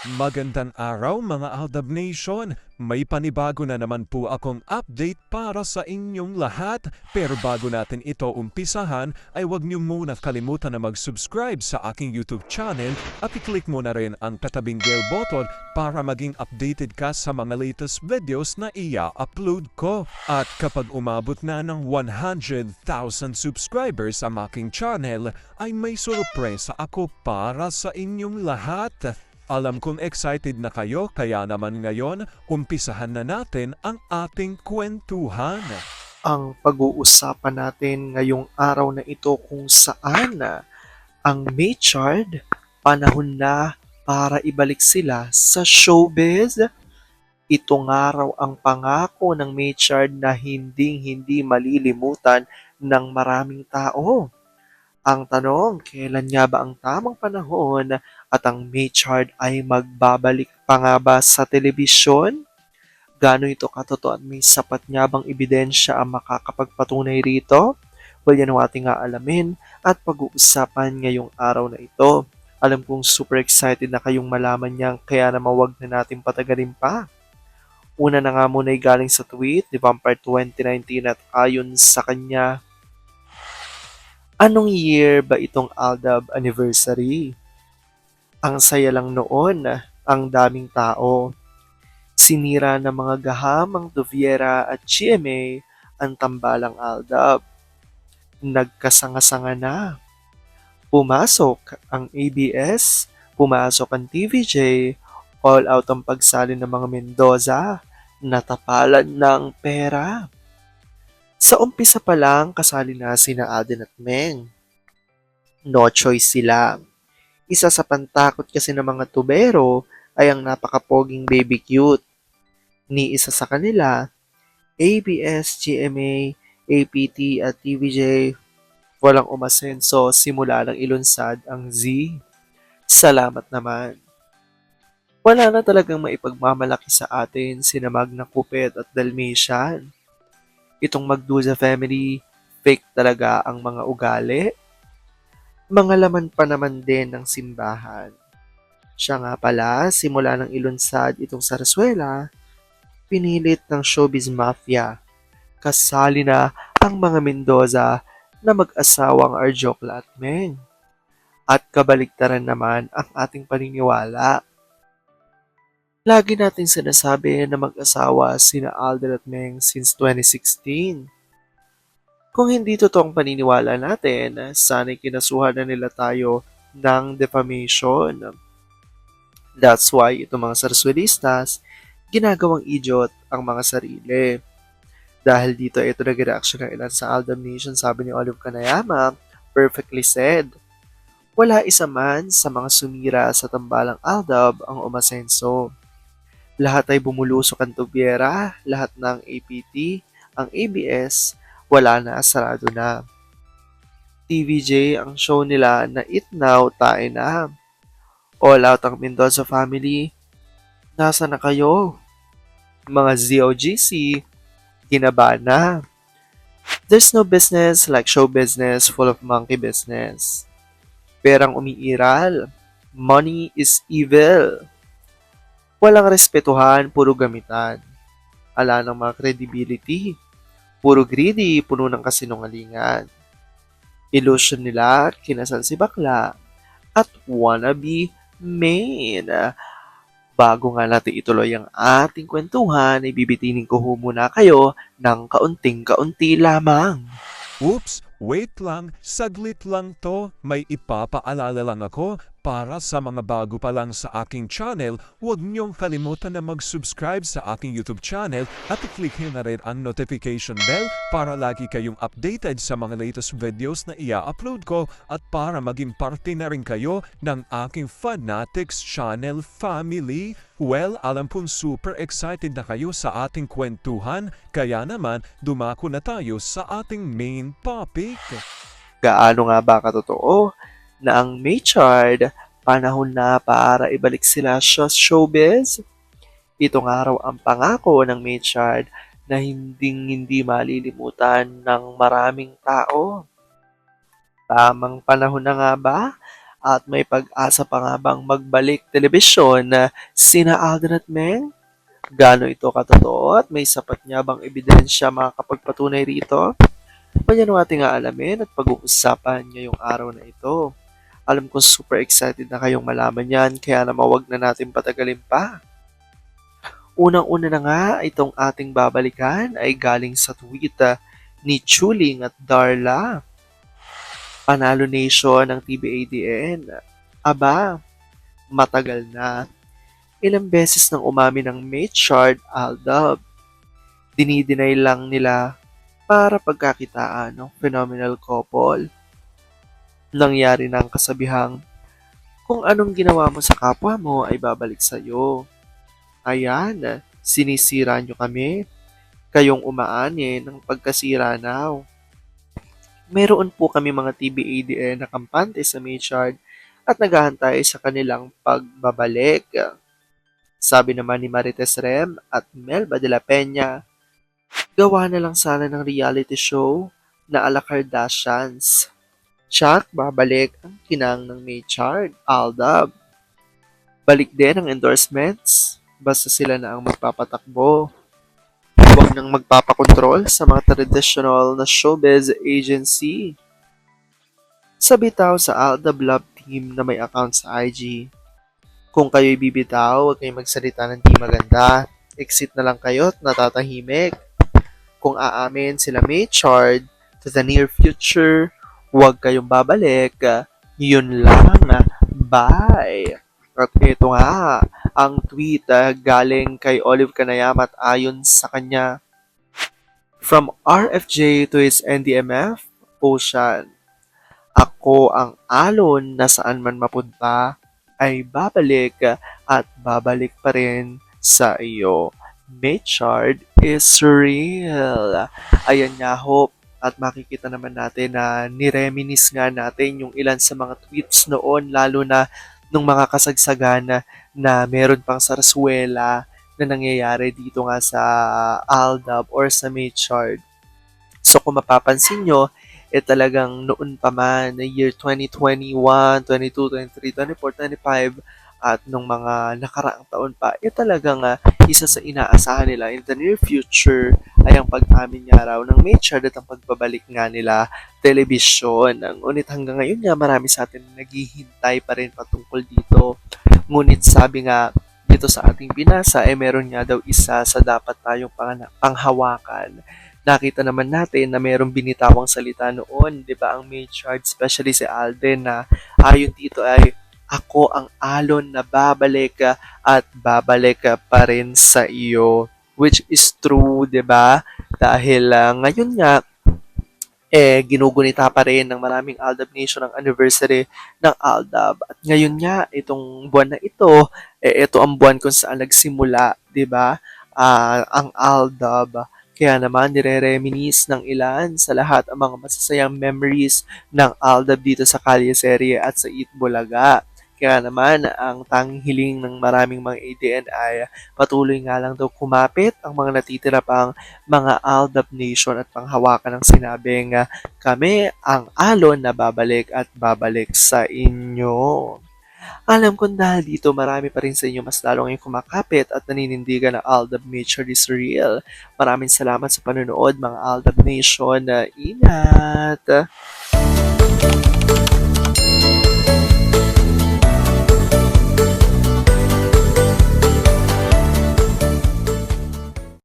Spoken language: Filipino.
Magandang araw mga Aldab Nation! May panibago na naman po akong update para sa inyong lahat. Pero bago natin ito umpisahan, ay huwag niyo muna kalimutan na mag-subscribe sa aking YouTube channel at i-click mo na rin ang katabing bell button para maging updated ka sa mga latest videos na i-upload ko. At kapag umabot na ng 100,000 subscribers ang aking channel, ay may sorpresa ako para sa inyong lahat. Alam kong excited na kayo kaya naman ngayon, umpisahan na natin ang ating kwentuhan. Ang pag-uusapan natin ngayong araw na ito kung saan ang Maychard, panahon na para ibalik sila sa showbiz. Ito nga raw ang pangako ng Maychard na hinding-hindi malilimutan ng maraming tao. Ang tanong, kailan nga ba ang tamang panahon at ang Maychard ay magbabalik pa nga ba sa telebisyon? Gaano ito katotoo at may sapat nga bang ebidensya ang makakapagpatunay rito? Well, yan ang ating aalamin at pag-uusapan ngayong araw na ito. Alam kong super excited na kayong malaman niyan kaya naman wag na natin patagalin pa. Una na nga muna ay galing sa tweet ni Vampire 2019 at ayon sa kanya, anong year ba itong Aldab anniversary? Ang saya lang noon, ang daming tao. Sinira ng mga gahamang Duviera at GMA ang tambalang Aldab. Nagkasanga-sanga na. Pumasok ang ABS, pumasok ang TVJ, all out ang pagsali ng mga Mendoza, natapalan ng pera. Sa umpisa pa lang, kasali na sina Alden at Meng. No choice sila. Isa sa pantakot kasi ng mga tubero ay ang napakapoging baby cute. Ni isa sa kanila, ABS, GMA, APT at TVJ, walang umasenso simula ng ilunsad ang Z. Salamat naman. Wala na talagang maipagmamalaki sa atin sina Magna Cupid at Dalmatian. Itong Magdusa family, fake talaga ang mga ugali. Mga laman pa naman din ng simbahan. Siya nga pala, simula ng ilunsad itong Sarsuela, pinilit ng showbiz mafia. Kasali na ang mga Mendoza na mag-asawang Arjokla at Meng. At kabaligtaran naman ang ating paniniwala. Lagi nating sinasabi na mag-asawa sina Alden at Meng since 2016. Kung hindi totoong paniniwala natin, sana'y kinasuhan na nila tayo ng defamation. That's why itong mga Sarsuelistas, ginagawang idiot ang mga sarili. Dahil dito, ito nag-reaction ng ilan sa Aldab Nation, sabi ni Olive Kanayama, perfectly said. Wala isa man sa mga sumira sa tambalang Aldab ang umasenso. Lahat ay bumulusok ang tubyera, lahat ng APT, ang ABS, wala na, sarado na. TVJ ang show nila na Eat Now, Tae Na. All out ang Mendoza family. Nasa na kayo? Mga ZOGC, ginaba na. There's no business like show business full of monkey business. Perang umiiral. Money is evil. Walang respetuhan, puro gamitan. Ala ng mga credibility. Puro greedy, puno ng kasinungalingan. Illusion nila, kinasal si bakla, at wannabe main. Bago nga natin ituloy ang ating kwentuhan, ibibitinin ko muna kayo ng kaunting-kaunti lamang. Oops, wait lang, saglit lang to. May ipapaalala lang ako. Para sa mga bago pa lang sa aking channel, huwag niyong kalimutan na mag-subscribe sa aking YouTube channel at i-click na rin ang notification bell para lagi kayong updated sa mga latest videos na i-upload ko at para maging parte na rin kayo ng aking Fanatics channel family. Well, alam kong super excited na kayo sa ating kwentuhan, kaya naman dumako na tayo sa ating main topic. Gaano nga ba katotoo na ang Maychard, panahon na para ibalik sila sa showbiz? Ito nga raw ang pangako ng Maychard na hinding-hindi malilimutan ng maraming tao. Tamang panahon na nga ba At may pag-asa pa nga bang magbalik telebisyon na sina Alden at Meng? Gaano ito katotoo at may sapat niya bang ebidensya makakapagpatunay rito? Ganyan ang ating aalamin at pag-uusapan ngayong araw na ito. Alam ko super excited na kayong malaman yan, kaya naman wag na natin patagalin pa. Unang-una na nga, itong ating babalikan ay galing sa tweet ni Chuling at Darla. Panalo Nation ng TBADN. Aba, matagal na. Ilang beses nang umami ng Machard Aldab. Dinidinay lang nila para pagkakitaan ng phenomenal couple. Nangyari ng kasabihang, kung anong ginawa mo sa kapwa mo ay babalik sa'yo. Ayan, sinisira nyo kami. Kayong umaani ng pagkasira now. Meron po kami mga TBADN na kampante sa Machard at naghahantay sa kanilang pagbabalik. Sabi naman ni Marites Rem at Melba de la Peña, gawa na lang sana ng reality show na ala Kardashians. Tsak, babalik ang kinang ng Machard, Aldab. Balik din ang endorsements, basta sila na ang magpapatakbo. Huwag nang magpapakontrol sa mga traditional na showbiz agency. Sabi tao sa Aldab Love Team na may account sa IG, kung kayo'y bibitaw, huwag kayong magsalita ng di maganda. Exit na lang kayo at natatahimik. Kung aamin sila Machard to the near future, huwag kayong babalik. Yun lang. Bye! At ito nga, ang tweet galing kay Olive Canayam at ayon sa kanya, from RFJ to his NDMF, Ocean. Ako ang alon na saan man mapunta ay babalik at babalik pa rin sa iyo. Machard is real. Ayan nga, Hope. At makikita naman natin na nireminis nga natin yung ilan sa mga tweets noon, lalo na nung mga kasagsagan na meron pang sarsuela na nangyayari dito nga sa Aldab or sa Machard. So kung mapapansin nyo, talagang noon pa man, na year 2021, 22, 23, 24, 25, at nung mga nakaraang taon pa, talagang isa sa inaasahan nila in the near future ay ang pag-amin nga raw ng Machard at ang pagbabalik nga nila telebisyon. Ngunit hanggang ngayon nga, marami sa atin naghihintay pa rin patungkol dito. Ngunit sabi nga dito sa ating binasa, meron nga daw isa sa dapat tayong panghawakan. Nakita naman natin na mayroong binitawang salita noon, di ba, ang Machard, especially si Alden, na ayon dito ay, ako ang alon na babalik at babalik pa rin sa iyo. Which is true, di ba? Dahil ngayon nga, ginugunita pa rin ng maraming Aldab Nation ang anniversary ng Aldab. At ngayon nga, itong buwan na ito, ito ang buwan kung saan nagsimula, di ba? Ang Aldab. Kaya naman, nire-reminis ng ilan sa lahat ang mga masasayang memories ng Aldab dito sa Kalye Serye at sa Eat Bulaga. Kaya naman, ang tanging hiling ng maraming mga ADN ay patuloy nga lang daw kumapit ang mga natitira pang mga Aldab Nation at panghawakan ng sinabing kami ang alon na babalik at babalik sa inyo. Alam ko dahil dito marami pa rin sa inyo mas lalo ngayong kumakapit at naninindigan na Aldab Machard is real. Maraming salamat sa panonood mga Aldab Nation. Ingat!